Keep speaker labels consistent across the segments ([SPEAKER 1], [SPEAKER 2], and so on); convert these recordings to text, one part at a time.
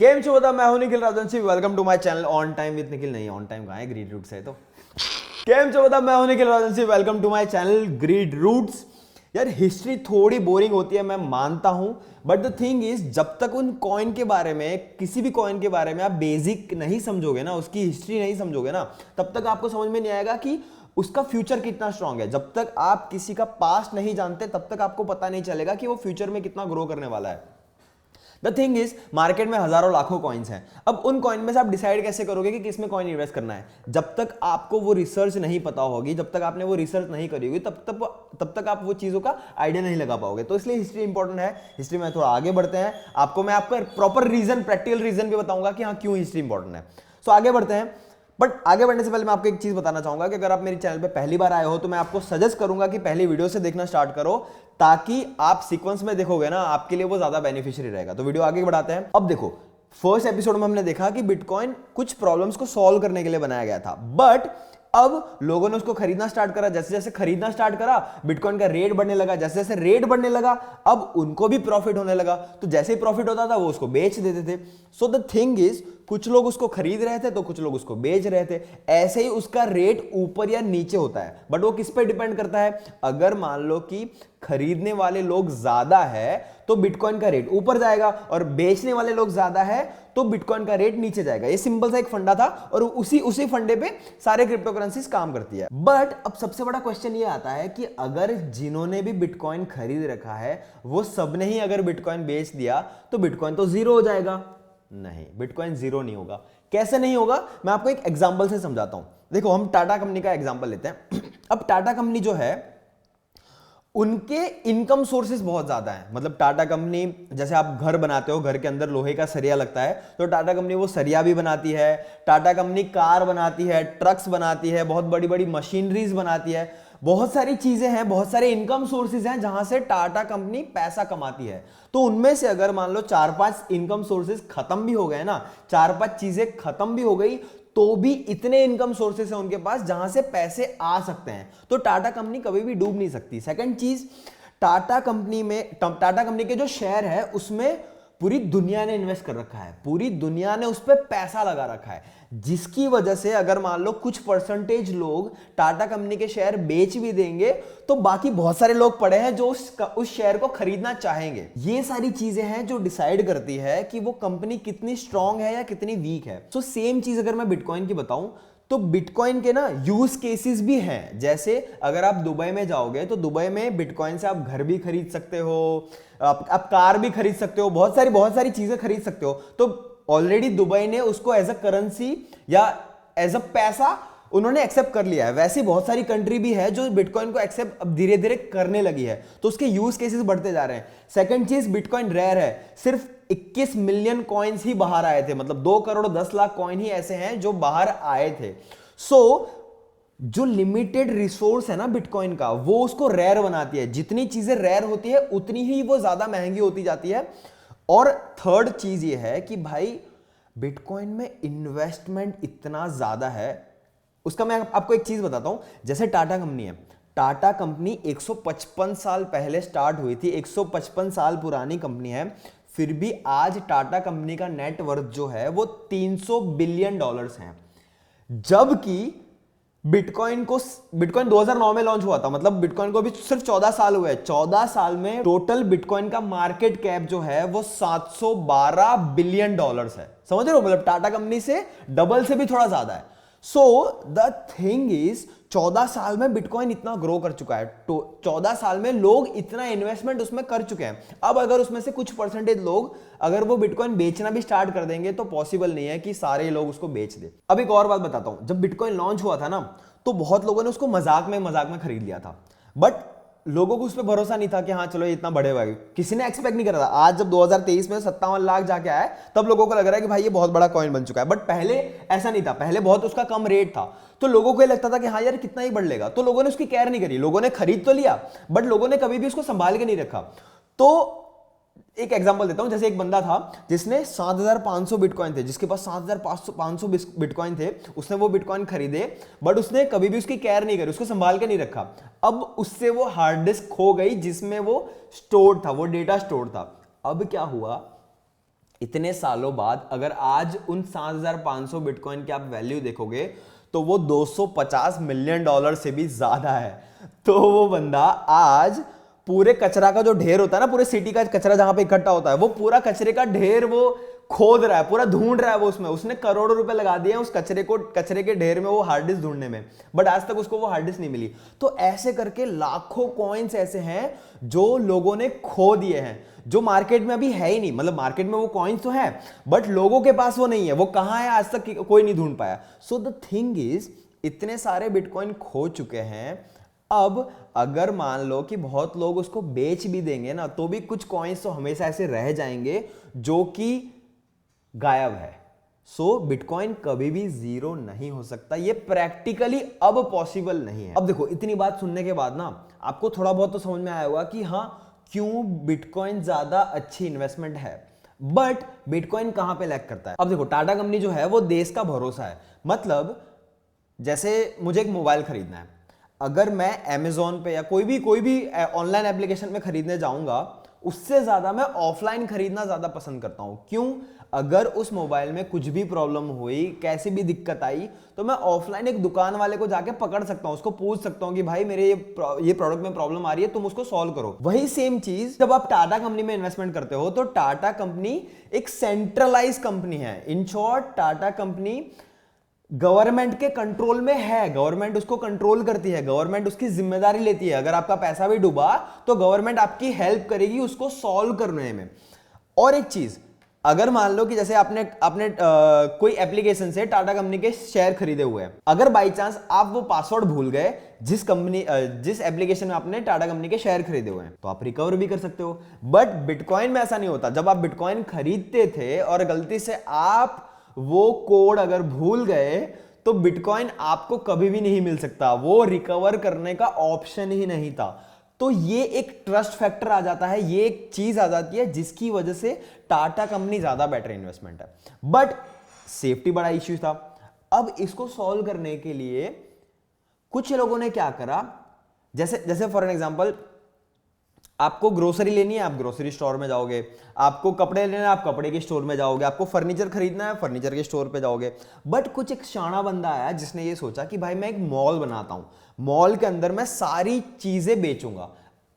[SPEAKER 1] केम छो बता, मैं हूं Nikhil Rajvanshi. Welcome to my channel on time with Nikhil. नहीं, ऑन टाइम कहां है, ग्रीड रूट्स है। तो केम छो बता, मैं हूं Nikhil Rajvanshi. Welcome to my channel greed roots. यार हिस्ट्री थोड़ी बोरिंग होती है, मैं मानता हूं, बट द थिंग इज जब तक उन कॉइन के बारे में, किसी भी कॉइन के बारे में आप बेसिक नहीं समझोगे ना, उसकी हिस्ट्री नहीं समझोगे ना, तब तक आपको समझ में नहीं आएगा कि उसका फ्यूचर कितना स्ट्रांग है। जब तक आप किसी का पास्ट नहीं जानते तब तक आपको पता नहीं चलेगा कि वो फ्यूचर में कितना ग्रो करने वाला है। द थिंग इज मार्केट में हजारों लाखों कॉइन्स हैं। अब उन कॉइन में से आप डिसाइड कैसे करोगे कि किस में कॉइन इन्वेस्ट करना है? जब तक आपको वो रिसर्च नहीं पता होगी, जब तक आपने वो रिसर्च नहीं करी होगी, तब तक आप वो चीजों का आइडिया नहीं लगा पाओगे। तो इसलिए हिस्ट्री इंपॉर्टेंट है। हिस्ट्री में थोड़ा आगे बढ़ते हैं, मैं आपको प्रॉपर रीजन, प्रैक्टिकल रीजन भी बताऊंगा कि हाँ क्यों हिस्ट्री इंपॉर्टेंट है। सो आगे बढ़ते हैं। बट आगे बढ़ने से पहले मैं आपको एक चीज बताना चाहूंगा कि अगर आप मेरे चैनल पे पहली बार आए हो तो मैं आपको सजेस्ट करूंगा कि पहली वीडियो से देखना स्टार्ट करो, ताकि आप सीक्वेंस में देखोगे ना, आपके लिए वो ज्यादा बेनिफिशियरी रहेगा। तो वीडियो आगे बढ़ाते हैं। अब देखो, फर्स्ट एपिसोड में हमने देखा कि बिटकॉइन कुछ प्रॉब्लम्स को सॉल्व करने के लिए बनाया गया था, बट अब लोगों ने उसको खरीदना स्टार्ट करा। जैसे जैसे खरीदना स्टार्ट करा, बिटकॉइन का रेट बढ़ने लगा। जैसे जैसे रेट बढ़ने लगा, अब उनको भी प्रॉफिट होने लगा। तो जैसे ही प्रॉफिट होता था वो उसको बेच देते थे। सो द थिंग इज, कुछ लोग उसको खरीद रहे थे तो कुछ लोग उसको बेच रहे थे। ऐसे ही उसका रेट ऊपर या नीचे होता है, बट वो किस पे डिपेंड करता है? अगर मान लो कि खरीदने वाले लोग ज्यादा है तो बिटकॉइन का रेट ऊपर जाएगा, और बेचने वाले लोग ज्यादा है तो बिटकॉइन का रेट नीचे जाएगा। ये सिंपल सा एक फंडा था, और उसी फंडे पे सारे क्रिप्टो करेंसीज काम करती है। बट अब सबसे बड़ा क्वेश्चन ये आता है कि अगर जिन्होंने भी बिटकॉइन खरीद रखा है वो सबने ही अगर बिटकॉइन बेच दिया तो बिटकॉइन तो जीरो हो जाएगा। नहीं, बिटकॉइन जीरो नहीं होगा। कैसे नहीं होगा, मैं आपको एक एग्जांपल से समझाता हूं। देखो, हम टाटा कंपनी का एग्जांपल लेते हैं। अब टाटा कंपनी जो है, उनके इनकम सोर्सेज बहुत ज्यादा हैं। मतलब टाटा कंपनी, जैसे आप घर बनाते हो, घर के अंदर लोहे का सरिया लगता है, तो टाटा कंपनी वो सरिया भी बनाती है। टाटा कंपनी कार बनाती है, ट्रक्स बनाती है, बहुत बड़ी बड़ी मशीनरीज बनाती है। बहुत सारी चीजें हैं, बहुत सारे इनकम सोर्सेज हैं जहां से टाटा कंपनी पैसा कमाती है। तो उनमें से अगर मान लो 4-5 इनकम सोर्सेज खत्म भी हो गए ना, 4-5 चीजें खत्म भी हो गई, तो भी इतने इनकम सोर्सेस हैं उनके पास जहां से पैसे आ सकते हैं। तो टाटा कंपनी कभी भी डूब नहीं सकती। सेकंड चीज, टाटा कंपनी के जो शेयर है उसमें पूरी दुनिया ने इन्वेस्ट कर रखा है, पूरी दुनिया ने उस पर पैसा लगा रखा है, जिसकी वजह से अगर मान लो कुछ परसेंटेज लोग टाटा कंपनी के शेयर बेच भी देंगे तो बाकी बहुत सारे लोग पड़े हैं जो उस शेयर को खरीदना चाहेंगे। ये सारी चीजें हैं जो डिसाइड करती है कि वो कंपनी कितनी स्ट्रांग है या कितनी वीक है। सो सेम चीज अगर मैं बिटकॉइन की बताऊं तो बिटकॉइन के ना यूज केसेस भी हैं। जैसे अगर आप दुबई में जाओगे तो दुबई में बिटकॉइन से आप घर भी खरीद सकते हो, आप कार भी खरीद सकते हो, बहुत सारी चीजें खरीद सकते हो। तो ऑलरेडी दुबई ने उसको एज अ करेंसी या एज अ पैसा उन्होंने एक्सेप्ट कर लिया है। वैसी बहुत सारी कंट्री भी है जो बिटकॉइन को एक्सेप्ट अब धीरे धीरे करने लगी है, तो उसके यूज केसेस बढ़ते जा रहे हैं। सेकंड चीज, बिटकॉइन रेयर है। सिर्फ 21 मिलियन कॉइन्स ही बाहर आए थे, मतलब 2 करोड़ 10 लाख कॉइन ही ऐसे हैं जो बाहर आए थे। सो जो लिमिटेड रिसोर्स है ना बिटकॉइन का, वो उसको रेयर बनाती है। जितनी चीजें रेयर होती है उतनी ही वो ज्यादा महंगी होती जाती है। और थर्ड चीज ये है कि भाई बिटकॉइन में इन्वेस्टमेंट इतना ज्यादा है। उसका मैं आपको एक चीज बताता हूं। जैसे टाटा कंपनी है, टाटा कंपनी 155 साल पहले स्टार्ट हुई थी, 155 साल पुरानी कंपनी है, फिर भी आज टाटा कंपनी का नेटवर्थ जो है वो $300 बिलियन है। जबकि बिटकॉइन 2009 में लॉन्च हुआ था, मतलब बिटकॉइन को अभी सिर्फ 14 साल हुए हैं। 14 साल में टोटल बिटकॉइन का मार्केट कैप जो है वो $712 बिलियन है। समझ रहे हो? मतलब टाटा कंपनी से डबल से भी थोड़ा ज्यादा है। सो द थिंग इज, 14 साल में बिटकॉइन इतना ग्रो कर चुका है, तो 14 साल में लोग इतना इन्वेस्टमेंट उसमें कर चुके हैं। अब अगर उसमें से कुछ परसेंटेज लोग अगर वो बिटकॉइन बेचना भी स्टार्ट कर देंगे तो पॉसिबल नहीं है कि सारे लोग उसको बेच दे। अब एक और बात बताता हूं, जब बिटकॉइन लॉन्च हुआ था ना, तो बहुत लोगों ने उसको मजाक में खरीद लिया था, बट लोगों को उस पर भरोसा नहीं था कि हाँ चलो ये इतना बढ़ेगा। किसी ने एक्सपेक्ट नहीं करा था। आज जब 2023 में 57 लाख जाके आया, तब लोगों को लग रहा है कि भाई ये बहुत बड़ा कॉइन बन चुका है। बट पहले ऐसा नहीं था, पहले बहुत उसका कम रेट था, तो लोगों को ये लगता था कि हाँ यार कितना ही बढ़ लेगा। तो लोगों ने उसकी केयर नहीं करी, लोगों ने खरीद तो लिया बट लोगों ने कभी भी उसको संभाल के नहीं रखा। तो एक एग्जांपल देता हूं, जैसे एक बंदा था जिसने 7,500 बिटकॉइन थे, जिसके पास 7,500 बिटकॉइन थे, उसने वो बिटकॉइन खरीदे, बट उसने कभी भी उसकी केयर नहीं करी, उसको संभाल के नहीं रखा। अब उससे वो हार्ड डिस्क खो गई जिसमें वो स्टोर था, वो डेटा स्टोर था। अब क्या हुआ, इतने सालों बाद अगर आज उन 7,500 बिटकॉइन की आप वैल्यू देखोगे तो वो 250 मिलियन डॉलर से भी ज्यादा है। तो वो बंदा आज पूरे कचरा का जो ढेर होता है ना, पूरे सिटी का कचरा जहां पे इकट्ठा होता है, वो पूरा कचरे का ढेर वो खोद रहा है, पूरा ढूंढ रहा है वो उसमें। उसने करोड़ों रुपए लगा दिए हैं उस कचरे के ढेर में वो हार्ड डिस्क ढूंढने में, बट आज तक उसको वो हार्ड डिस्क नहीं मिली। तो ऐसे करके लाखों कॉइन्स ऐसे हैं जो लोगों ने खो दिए हैं, जो मार्केट में अभी है ही नहीं। मतलब मार्केट में वो कॉइन्स तो है बट लोगों के पास वो नहीं है, वो कहां है आज तक कोई नहीं ढूंढ पाया। सो द थिंग इज, इतने सारे बिटकॉइन खो चुके हैं, अब अगर मान लो कि बहुत लोग उसको बेच भी देंगे ना, तो भी कुछ कॉइन्स तो हमेशा ऐसे रह जाएंगे जो कि गायब है। सो बिटकॉइन कभी भी जीरो नहीं हो सकता, ये प्रैक्टिकली अब पॉसिबल नहीं है। अब देखो, इतनी बात सुनने के बाद ना आपको थोड़ा बहुत तो समझ में आया होगा कि हाँ, क्यों बिटकॉइन ज्यादा अच्छी इन्वेस्टमेंट है। बट बिटकॉइन कहां पे लैग करता है? अब देखो, टाटा कंपनी जो है वो देश का भरोसा है। मतलब जैसे मुझे एक मोबाइल खरीदना है, अगर मैं Amazon पे या कोई भी ऑनलाइन एप्लीकेशन में खरीदने जाऊंगा, उससे ज्यादा मैं ऑफलाइन खरीदना ज्यादा पसंद करता हूं। क्यों? अगर उस मोबाइल में कुछ भी प्रॉब्लम हुई, कैसी भी दिक्कत आई, तो मैं ऑफलाइन एक दुकान वाले को जाके पकड़ सकता हूं, उसको पूछ सकता हूं कि भाई मेरे ये प्रोडक्ट में प्रॉब्लम आ रही है, तुम उसको सॉल्व करो। वही सेम चीज जब आप टाटा कंपनी में इन्वेस्टमेंट करते हो, तो टाटा कंपनी एक सेंट्रलाइज कंपनी है। In short, Tata company government के कंट्रोल में है, गवर्नमेंट उसको कंट्रोल करती है, गवर्नमेंट उसकी जिम्मेदारी लेती है। अगर आपका पैसा भी डूबा तो गवर्नमेंट आपकी हेल्प करेगी उसको सॉल्व करने में। और एक चीज, अगर मान लो कि जैसे आपने कोई एप्लीकेशन से टाटा कंपनी के शेयर खरीदे हुए हैं, अगर बाई चांस आप वो पासवर्ड भूल गए जिस एप्लीकेशन में आपने टाटा कंपनी के शेयर खरीदे हुए हैं, तो आप रिकवर भी कर सकते हो। बट बिटकॉइन में ऐसा नहीं होता। जब आप बिटकॉइन खरीदते थे और गलती से आप वो कोड अगर भूल गए, तो बिटकॉइन आपको कभी भी नहीं मिल सकता, वो रिकवर करने का ऑप्शन ही नहीं था। तो ये एक ट्रस्ट फैक्टर आ जाता है, ये एक चीज आ जाती है जिसकी वजह से टाटा कंपनी ज्यादा बेटर इन्वेस्टमेंट है। बट सेफ्टी बड़ा इश्यू था। अब इसको सॉल्व करने के लिए कुछ लोगों ने क्या करा, जैसे फॉर एन एग्जांपल, आपको ग्रोसरी लेनी है, आप ग्रोसरी स्टोर में जाओगे। आपको कपड़े लेना है, आप कपड़े के स्टोर में जाओगे। आपको फर्नीचर खरीदना है, फर्नीचर के स्टोर पे जाओगे। बट कुछ एक शाना बंदा आया जिसने ये सोचा कि भाई मैं एक मॉल बनाता हूं, मॉल के अंदर मैं सारी चीजें बेचूंगा।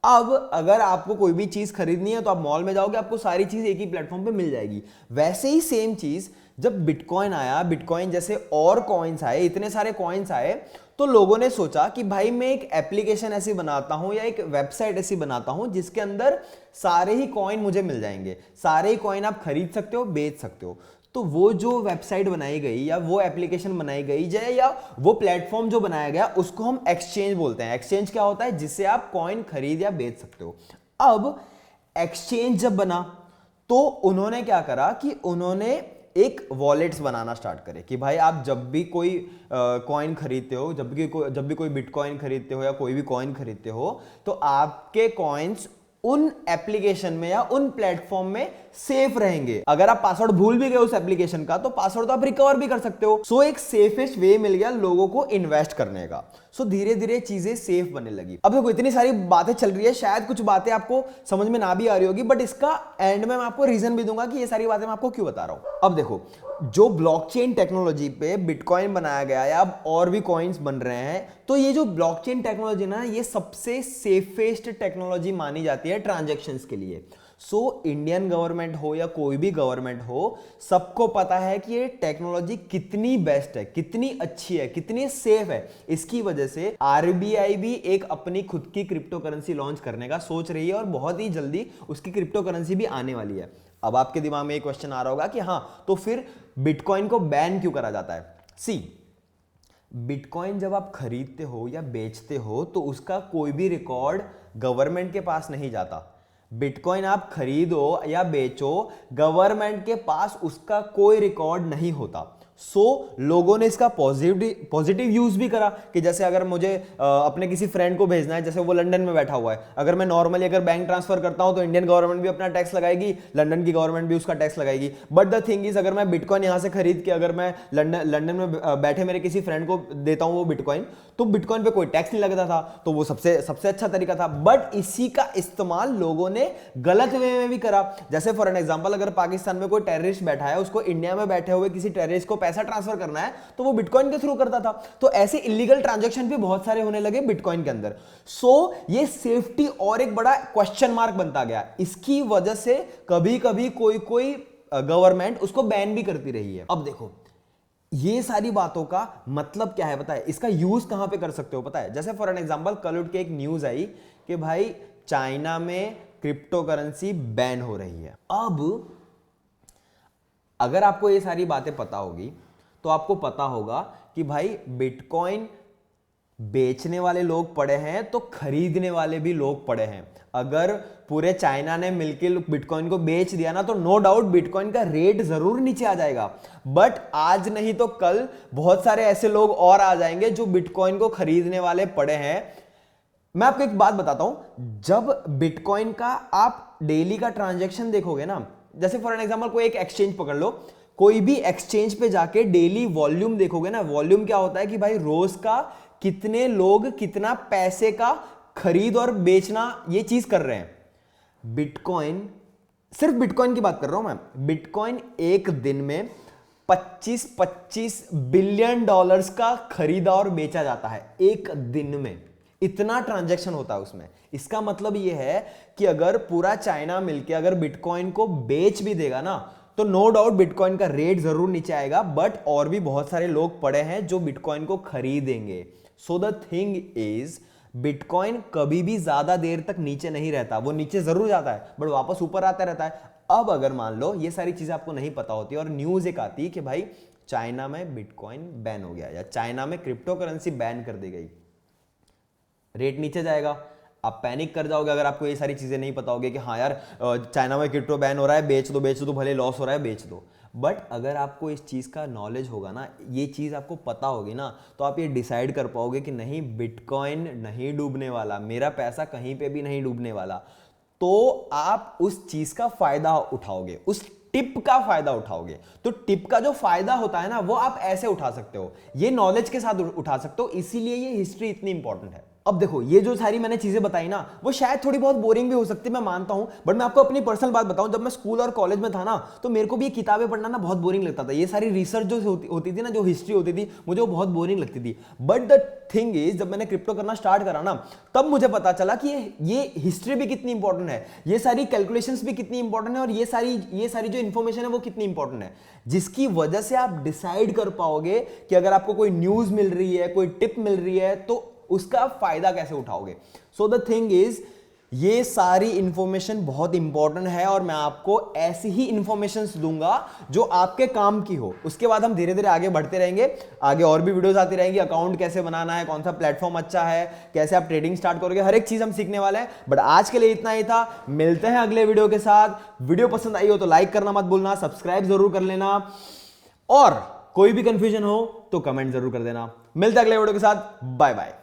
[SPEAKER 1] अब अगर आपको कोई भी चीज खरीदनी है तो आप मॉल में जाओगे, आपको सारी चीज एक ही प्लेटफॉर्म पे मिल जाएगी। वैसे ही सेम चीज जब बिटकॉइन आया, बिटकॉइन जैसे और कॉइन्स आए, इतने सारे कॉइन्स आए, तो लोगों ने सोचा कि भाई मैं एक एप्लीकेशन ऐसी बनाता हूं या एक वेबसाइट ऐसी बनाता हूं जिसके अंदर सारे ही कॉइन मुझे मिल जाएंगे, सारे ही कॉइन आप खरीद सकते हो, बेच सकते हो। तो वो जो वेबसाइट बनाई गई या वो एप्लीकेशन बनाई गई जाए या वो प्लेटफॉर्म जो बनाया गया, उसको हम एक्सचेंज बोलते हैं। एक्सचेंज क्या होता है? जिससे आप कॉइन खरीद या बेच सकते हो। अब एक्सचेंज जब बना तो उन्होंने क्या करा कि उन्होंने एक वॉलेट्स बनाना स्टार्ट करे कि भाई आप जब भी कोई कॉइन खरीदते हो, जब भी कोई बिटकॉइन खरीदते हो या कोई भी कॉइन खरीदते हो, तो आपके कॉइन्स उन एप्लीकेशन में या उन प्लेटफॉर्म में सेफ रहेंगे। अगर आप पासवर्ड भूल भी गए उस एप्लीकेशन का, तो पासवर्ड तो आप रिकवर भी कर सकते हो। सो एक सेफेस्ट वे मिल गया लोगों को इन्वेस्ट करने का। सो धीरे धीरे चीजें सेफ बनने लगी। अब देखो, इतनी सारी बातें चल रही है, शायद कुछ बातें आपको समझ में ना भी आ रही होगी, बट इसका एंड में मैं आपको रीजन भी दूंगा कि ये सारी बातें मैं आपको क्यों बता रहा हूं। अब देखो, जो ब्लॉकचेन टेक्नोलॉजी पे बिटकॉइन बनाया गया या अब और भी कॉइन्स बन रहे हैं, तो ये जो ब्लॉकचेन टेक्नोलॉजी ना, ये सबसे सेफेस्ट टेक्नोलॉजी मानी जाती है ट्रांजैक्शंस के लिए। सो इंडियन गवर्नमेंट हो या कोई भी गवर्नमेंट हो, सबको पता है कि ये टेक्नोलॉजी कितनी बेस्ट है, कितनी अच्छी है, कितनी सेफ है। इसकी वजह से आरबीआई भी एक अपनी खुद की क्रिप्टो करेंसी लॉन्च करने का सोच रही है और बहुत ही जल्दी उसकी क्रिप्टो करेंसी भी आने वाली है। अब आपके दिमाग में एक क्वेश्चन आ रहा होगा कि हाँ, तो फिर बिटकॉइन को बैन क्यों करा जाता है? सी, बिटकॉइन जब आप खरीदते हो या बेचते हो तो उसका कोई भी रिकॉर्ड गवर्नमेंट के पास नहीं जाता। बिटकॉइन आप खरीदो या बेचो, गवर्नमेंट के पास उसका कोई रिकॉर्ड नहीं होता। लोगों ने इसका पॉजिटिव यूज भी करा कि जैसे अगर मुझे अपने किसी फ्रेंड को भेजना है, जैसे वो लंदन में बैठा हुआ है, अगर मैं नॉर्मली अगर बैंक ट्रांसफर करता हूं तो इंडियन गवर्नमेंट भी अपना टैक्स लगाएगी, लंदन की गवर्नमेंट भी उसका टैक्स लगाएगी। बट द थिंग इज, अगर मैं बिटकॉइन यहां से खरीद के अगर मैं लंदन में बैठे मेरे किसी फ्रेंड को देता हूं वो बिटकॉइन, तो बिटकॉइन पे कोई टैक्स नहीं लगता था, तो वो सबसे अच्छा तरीका था। बट इसी का इस्तेमाल लोगों ने गलत वे में भी करा। जैसे फॉर एन एग्जांपल, अगर पाकिस्तान में कोई टेररिस्ट बैठा है, उसको इंडिया में बैठे हुए किसी टेररिस्ट को पैसा ट्रांसफर करना है, तो वो बिटकॉइन के थ्रू करता था। तो ऐसे इलीगल ट्रांजैक्शन भी बहुत सारे होने लगे बिटकॉइन के अंदर। ये सेफ्टी और एक बड़ा क्वेश्चन मार्क बनता गया। इसकी वजह से कभी कभी कोई गवर्नमेंट उसको बैन भी करती रही है। अब देखो, ये सारी बातों का मतलब क्या है पता है, इसका यूज कहां पे कर सकते हो पता है। जैसे फॉर एन एग्जांपल, कल उठ के एक न्यूज आई कि भाई चाइना में क्रिप्टो करेंसी बैन हो रही है। अब अगर आपको ये सारी बातें पता होगी तो आपको पता होगा कि भाई बिटकॉइन बेचने वाले लोग पड़े हैं तो खरीदने वाले भी लोग पड़े हैं। अगर पूरे चाइना ने मिलकर बिटकॉइन को बेच दिया ना, तो नो डाउट बिटकॉइन का रेट जरूर नीचे आ जाएगा। बट आज नहीं तो कल बहुत सारे ऐसे लोग और आ जाएंगे जो बिटकॉइन को खरीदने वाले पड़े हैं। मैं आपको एक बात बताता हूं, जब बिटकॉइन का आप डेली का ट्रांजैक्शन देखोगे ना, जैसे फॉर एन एग्जांपल कोई एक एक्सचेंज पकड़ लो, कोई भी एक्सचेंज पे जाके डेली वॉल्यूम देखोगे ना, वॉल्यूम क्या होता है कि भाई रोज का कितने लोग कितना पैसे का खरीद और बेचना ये चीज कर रहे हैं। बिटकॉइन, सिर्फ बिटकॉइन की बात कर रहा हूं मैं, बिटकॉइन एक दिन में 25 बिलियन डॉलर्स का खरीदा और बेचा जाता है एक दिन में। इतना ट्रांजैक्शन होता है उसमें। इसका मतलब यह है कि अगर पूरा चाइना मिलके अगर बिटकॉइन को बेच भी देगा ना, तो नो डाउट बिटकॉइन का रेट जरूर नीचे आएगा। बट और भी बहुत सारे लोग पड़े हैं जो बिटकॉइन को खरीदेंगे। So the thing is, bitcoin कभी भी ज्यादा देर तक नीचे नहीं रहता। वो नीचे जरूर जाता है बट वापस ऊपर आता रहता है। अब अगर मान लो ये सारी चीजें आपको नहीं पता होती और न्यूज एक आती कि भाई चाइना में बिटकॉइन बैन हो गया या चाइना में क्रिप्टो करेंसी बैन कर दी गई, रेट नीचे जाएगा, आप पैनिक कर जाओगे। अगर आपको ये सारी चीजें नहीं पता होगी कि हाँ यार चाइना में क्रिप्टो बैन हो रहा है, बेच दो, भले लॉस हो रहा है बेच दो। बट अगर आपको इस चीज का नॉलेज होगा ना, ये चीज आपको पता होगी ना, तो आप ये डिसाइड कर पाओगे कि नहीं, बिटकॉइन नहीं डूबने वाला, मेरा पैसा कहीं पे भी नहीं डूबने वाला। तो आप उस चीज का फायदा उठाओगे, उस टिप का फायदा उठाओगे। तो टिप का जो फायदा होता है ना, वो आप ऐसे उठा सकते हो, ये नॉलेज के साथ उठा सकते हो। इसीलिए ये हिस्ट्री इतनी इंपॉर्टेंट है। अब देखो, ये जो सारी मैंने चीजें बताई ना, वो शायद थोड़ी बहुत बोरिंग भी हो सकती है, मैं मानता हूं। बट मैं आपको अपनी पर्सनल बात बताऊं, जब मैं स्कूल और कॉलेज में था ना, तो मेरे को भी ये किताबें पढ़ना ना बहुत बोरिंग लगता था। ये सारी रिसर्च जो होती थी ना, जो हिस्ट्री होती थी, मुझे वो बहुत बोरिंग लगती थी। बट द थिंग इज, जब मैंने क्रिप्टो करना स्टार्ट करा ना, तब मुझे पता चला कि ये हिस्ट्री भी कितनी इंपॉर्टेंट है, ये सारी कैलकुलेशंस भी कितनी इंपॉर्टेंट है, और ये सारी जो इंफॉर्मेशन है वो कितनी इंपॉर्टेंट है, जिसकी वजह से आप डिसाइड कर पाओगे कि अगर आपको कोई न्यूज मिल रही है, कोई टिप मिल रही है, तो उसका फायदा कैसे उठाओगे। सो द थिंग इज, ये सारी इंफॉर्मेशन बहुत इंपॉर्टेंट है और मैं आपको ऐसी ही इंफॉर्मेशन दूंगा जो आपके काम की हो। उसके बाद हम धीरे धीरे आगे बढ़ते रहेंगे, आगे और भी वीडियोस आती रहेंगी, अकाउंट कैसे बनाना है, कौन सा प्लेटफॉर्म अच्छा है, कैसे आप ट्रेडिंग स्टार्ट करोगे, हर एक चीज हम सीखने वाले हैं। बट आज के लिए इतना ही था, मिलते हैं अगले वीडियो के साथ। वीडियो पसंद आई हो तो लाइक करना मत भूलना, सब्सक्राइब जरूर कर लेना, और कोई भी कंफ्यूजन हो तो कमेंट जरूर कर देना। मिलते हैं अगले वीडियो के साथ, बाय बाय।